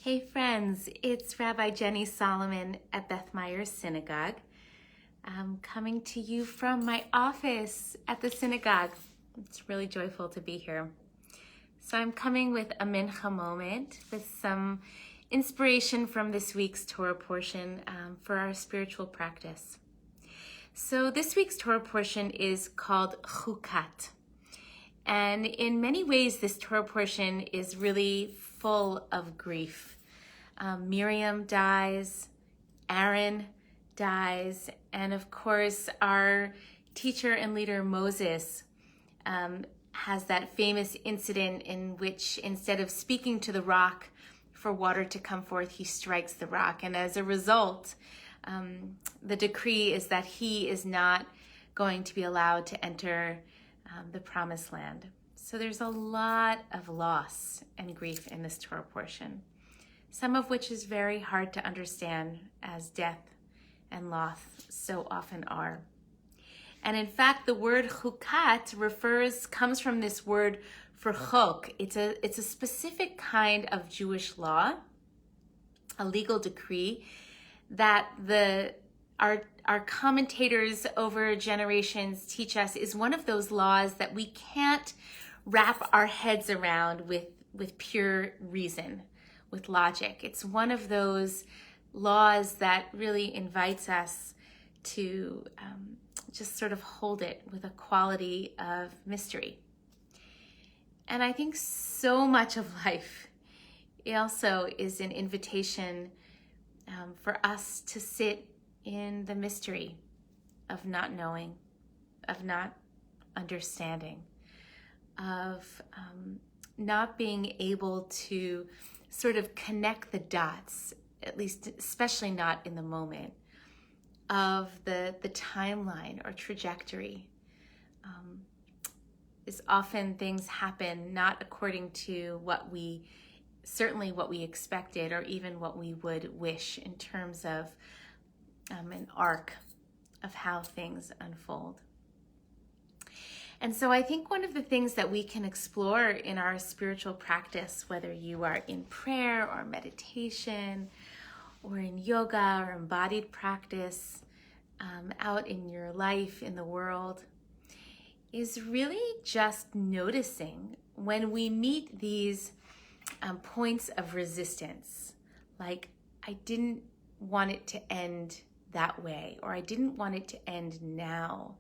Hey friends, it's Rabbi Jenny Solomon at Beth Myers Synagogue. I'm coming to you from my office at the synagogue. It's really joyful to be here. So I'm coming with a mincha moment with some inspiration from this week's Torah portion for our spiritual practice. So this week's Torah portion is called Hukkat. And in many ways, this Torah portion is really full of grief. Miriam dies, Aaron dies, and of course, our teacher and leader Moses has that famous incident in which instead of speaking to the rock for water to come forth, he strikes the rock. And as a result, the decree is that he is not going to be allowed to enter the promised land. So there's a lot of loss and grief in this Torah portion, some of which is very hard to understand as death and loss so often are. And in fact, the word Hukkat comes from this word for chok. It's a specific kind of Jewish law, a legal decree that our commentators over generations teach us is one of those laws that we can't wrap our heads around with pure reason, with logic. It's one of those laws that really invites us to just sort of hold it with a quality of mystery. And I think so much of life also is an invitation for us to sit in the mystery of not knowing, of not understanding, of not being able to sort of connect the dots, at least especially not in the moment, of the timeline or trajectory. Is often things happen not according to what we expected or even what we would wish in terms of an arc of how things unfold. And so I think one of the things that we can explore in our spiritual practice, whether you are in prayer or meditation or in yoga or embodied practice, out in your life, in the world, is really just noticing when we meet these points of resistance, like I didn't want it to end that way, or I didn't want it to end now,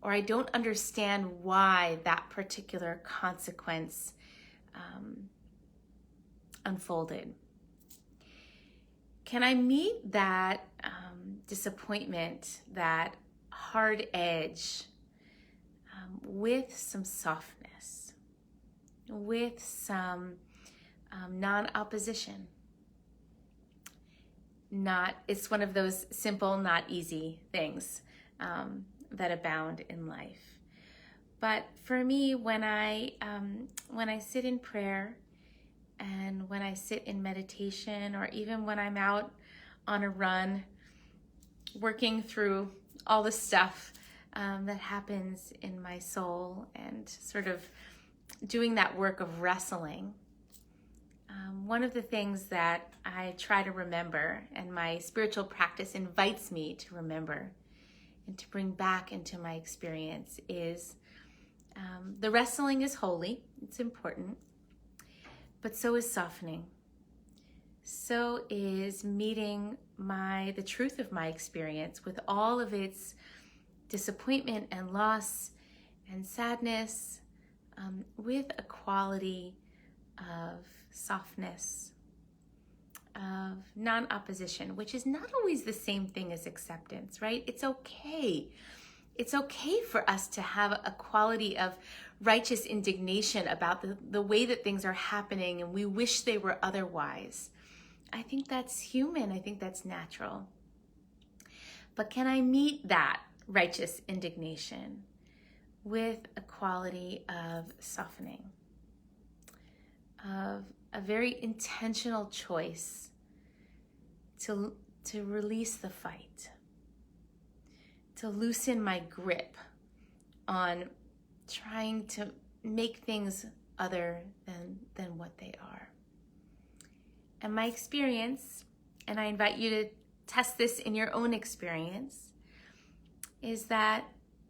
or I don't understand why that particular consequence unfolded. Can I meet that disappointment, that hard edge, with some softness, with some non-opposition? It's one of those simple, not easy things that abound in life. But for me, when I sit in prayer and when I sit in meditation, or even when I'm out on a run, working through all the stuff that happens in my soul and sort of doing that work of wrestling, one of the things that I try to remember, and my spiritual practice invites me to remember and to bring back into my experience, is the wrestling is holy, it's important, but so is softening. So is meeting the truth of my experience with all of its disappointment and loss and sadness, with a quality of softness, of non-opposition, which is not always the same thing as acceptance, right? It's okay. It's okay for us to have a quality of righteous indignation about the way that things are happening and we wish they were otherwise. I think that's human. I think that's natural. But can I meet that righteous indignation with a quality of softening, of a very intentional choice to release the fight, to loosen my grip on trying to make things other than what they are, And my experience, and I invite you to test this in your own experience, is that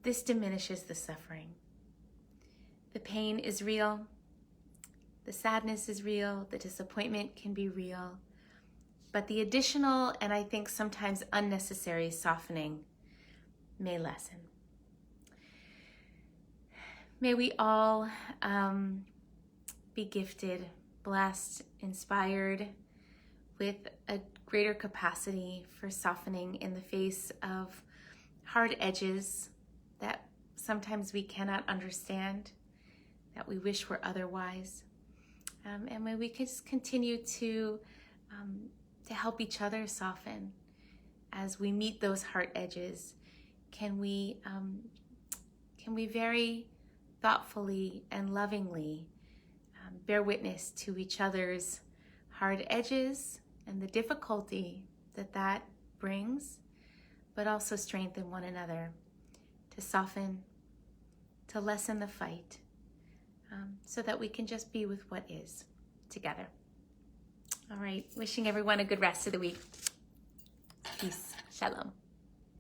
this diminishes the suffering. The pain is real, the sadness is real, the disappointment can be real, but the additional and I think sometimes unnecessary softening may lessen. May we all be gifted, blessed, inspired with a greater capacity for softening in the face of hard edges that sometimes we cannot understand, that we wish were otherwise. And may we just continue to help each other soften as we meet those hard edges. Can we very thoughtfully and lovingly bear witness to each other's hard edges and the difficulty that brings, but also strengthen one another to soften, to lessen the fight, so that we can just be with what is together. All right, wishing everyone a good rest of the week. Peace. Shalom.